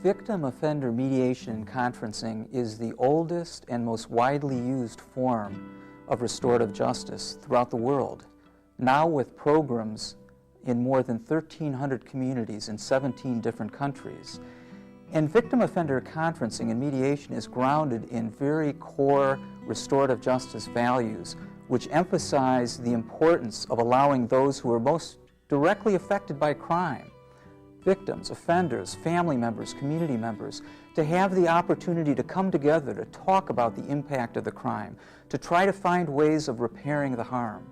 Victim-offender mediation and conferencing is the oldest and most widely used form of restorative justice throughout the world, now with programs in more than 1,300 communities in 17 different countries. And victim-offender conferencing and mediation is grounded in very core restorative justice values, which emphasize the importance of allowing those who are most directly affected by crime, victims, offenders, family members, community members, to have the opportunity to come together to talk about the impact of the crime, to try to find ways of repairing the harm.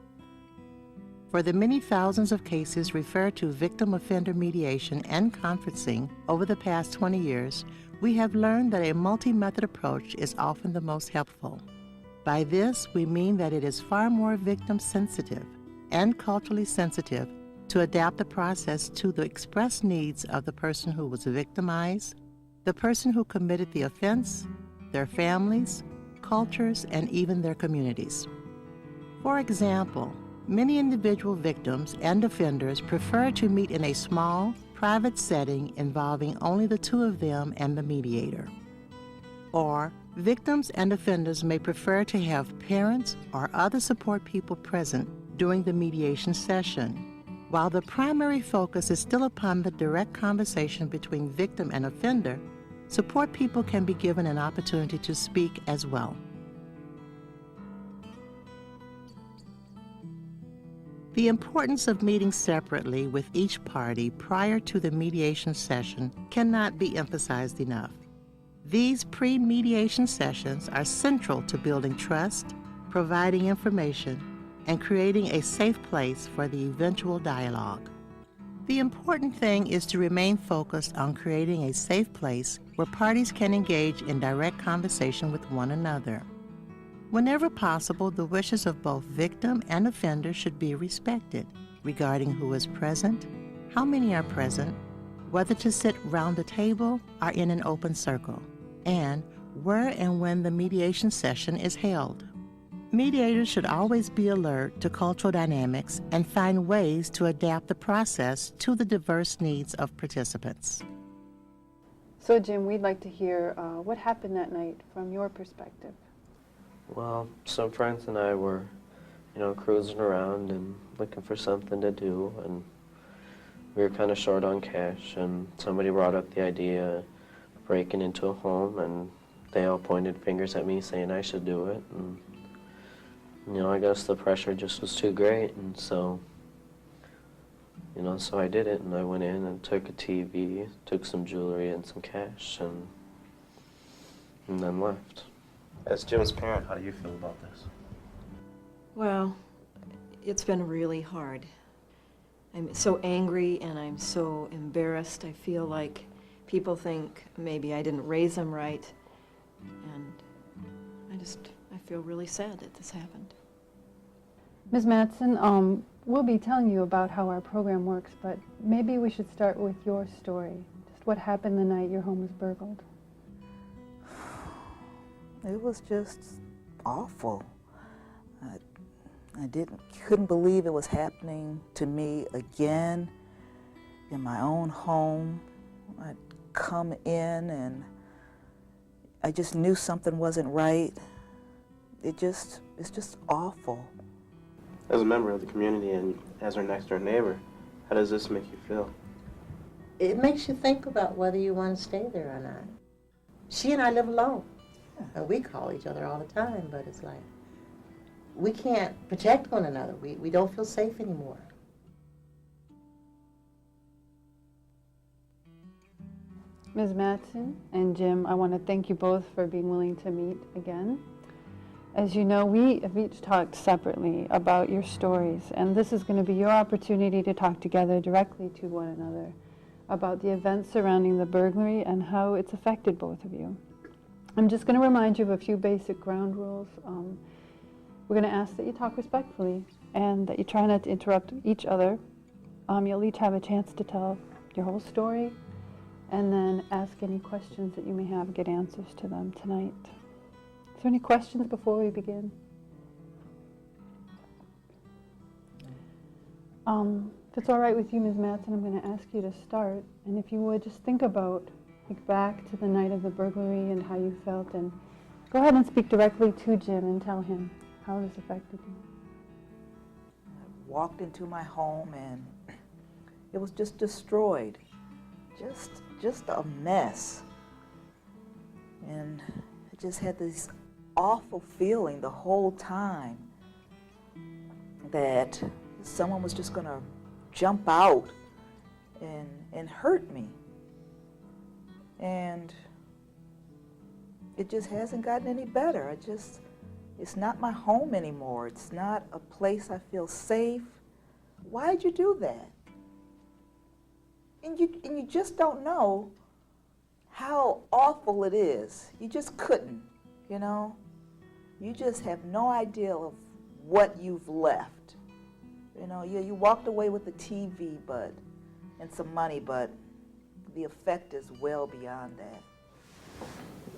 For the many thousands of cases referred to victim-offender mediation and conferencing over the past 20 years, we have learned that a multi-method approach is often the most helpful. By this, we mean that it is far more victim-sensitive and culturally sensitive to adapt the process to the expressed needs of the person who was victimized, the person who committed the offense, their families, cultures, and even their communities. For example, many individual victims and offenders prefer to meet in a small, private setting involving only the two of them and the mediator. Or, victims and offenders may prefer to have parents or other support people present during the mediation session. While the primary focus is still upon the direct conversation between victim and offender, support people can be given an opportunity to speak as well. The importance of meeting separately with each party prior to the mediation session cannot be emphasized enough. These pre-mediation sessions are central to building trust, providing information, and creating a safe place for the eventual dialogue. The important thing is to remain focused on creating a safe place where parties can engage in direct conversation with one another. Whenever possible, the wishes of both victim and offender should be respected regarding who is present, how many are present, whether to sit round the table or in an open circle, and where and when the mediation session is held. Mediators should always be alert to cultural dynamics and find ways to adapt the process to the diverse needs of participants. So Jim, we'd like to hear what happened that night from your perspective. Well, some friends and I were, cruising around and looking for something to do, and we were kind of short on cash, and somebody brought up the idea of breaking into a home, and they all pointed fingers at me saying I should do it, and I guess the pressure just was too great, and so, so I did it, and I went in and took a TV, took some jewelry and some cash, and then left. As Jim's parent, how do you feel about this? Well, it's been really hard. I'm so angry and I'm so embarrassed. I feel like people think maybe I didn't raise them right, and I feel really sad that this happened. Ms. Mattson, we'll be telling you about how our program works, but maybe we should start with your story. Just what happened the night your home was burgled. It was just awful. I couldn't believe it was happening to me again in my own home. I'd come in and I just knew something wasn't right. It's just awful. As a member of the community and as our next door neighbor, how does this make you feel? It makes you think about whether you want to stay there or not. She and I live alone. We call each other all the time, but it's like, we can't protect one another. We don't feel safe anymore. Ms. Mattson and Jim, I want to thank you both for being willing to meet again. As you know, we have each talked separately about your stories, and this is going to be your opportunity to talk together directly to one another about the events surrounding the burglary and how it's affected both of you. I'm just going to remind you of a few basic ground rules. We're going to ask that you talk respectfully and that you try not to interrupt each other. You'll each have a chance to tell your whole story and then ask any questions that you may have, get answers to them tonight. Is there any questions before we begin? If it's all right with you, Ms. Mattson, I'm going to ask you to start. And if you would, just think about think back to the night of the burglary and how you felt, and go ahead and speak directly to Jim and tell him how this affected you. I walked into my home and it was just destroyed. Just a mess. And I just had this awful feeling the whole time that someone was just going to jump out and hurt me. And it just hasn't gotten any better. It's not my home anymore. It's not a place I feel safe. Why'd you do that? And you just don't know how awful it is. You just couldn't, you know? You just have no idea of what you've left. You know, you walked away with the TV and some money, but the effect is well beyond that.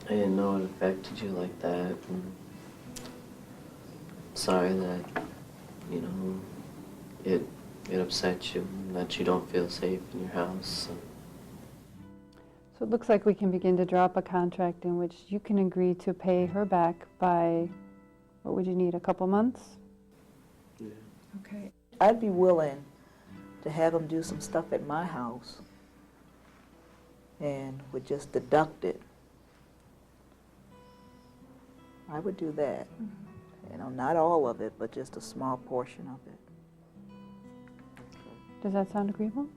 I didn't know it affected you like that. And sorry that, you know, it upset you, that you don't feel safe in your house. So it looks like we can begin to draw up a contract in which you can agree to pay her back by, what would you need, a couple months? Yeah. Okay. I'd be willing to have them do some stuff at my house and would just deduct it. I would do that. Mm-hmm. You know, not all of it, but just a small portion of it. Does that sound agreeable?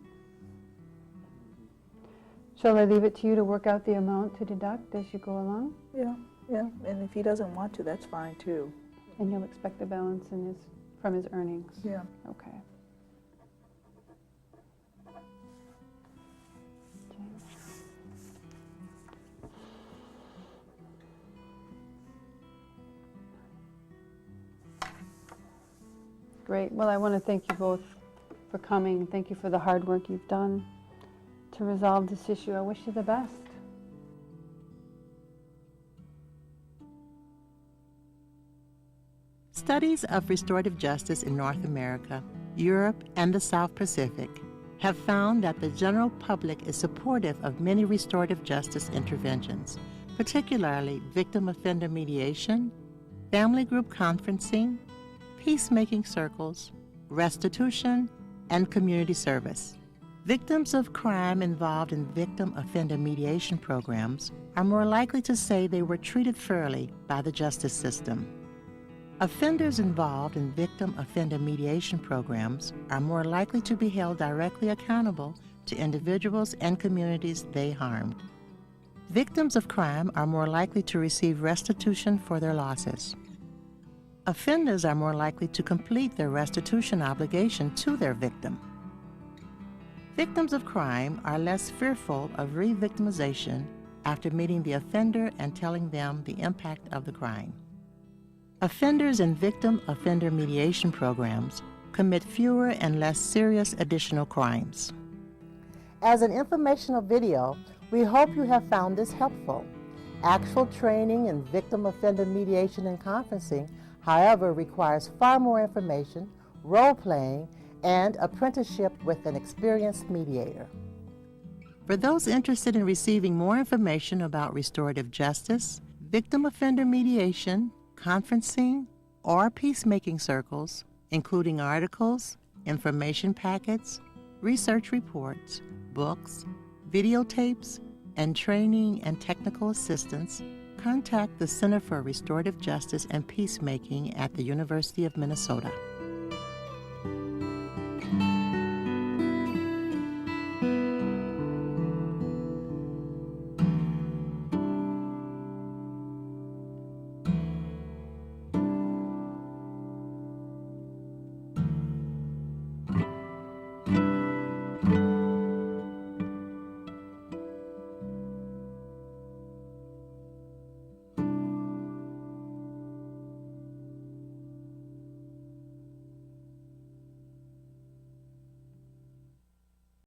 Shall I leave it to you to work out the amount to deduct as you go along? Yeah. And if he doesn't want to, that's fine too. And you'll expect the balance from his earnings? Yeah. Okay. Great. Well, I want to thank you both for coming. Thank you for the hard work you've done to resolve this issue. I wish you the best. Studies of restorative justice in North America, Europe, and the South Pacific have found that the general public is supportive of many restorative justice interventions, particularly victim offender mediation, family group conferencing, peacemaking circles, restitution, and community service. Victims of crime involved in victim offender mediation programs are more likely to say they were treated fairly by the justice system. Offenders involved in victim offender mediation programs are more likely to be held directly accountable to individuals and communities they harmed. Victims of crime are more likely to receive restitution for their losses. Offenders are more likely to complete their restitution obligation to their victim. Victims of crime are less fearful of re-victimization after meeting the offender and telling them the impact of the crime. Offenders in victim offender mediation programs commit fewer and less serious additional crimes. As an informational video, we hope you have found this helpful. Actual training in victim offender mediation and conferencing, however, requires far more information, role-playing, and apprenticeship with an experienced mediator. For those interested in receiving more information about restorative justice, victim offender mediation, conferencing, or peacemaking circles, including articles, information packets, research reports, books, videotapes, and training and technical assistance, contact the Center for Restorative Justice and Peacemaking at the University of Minnesota.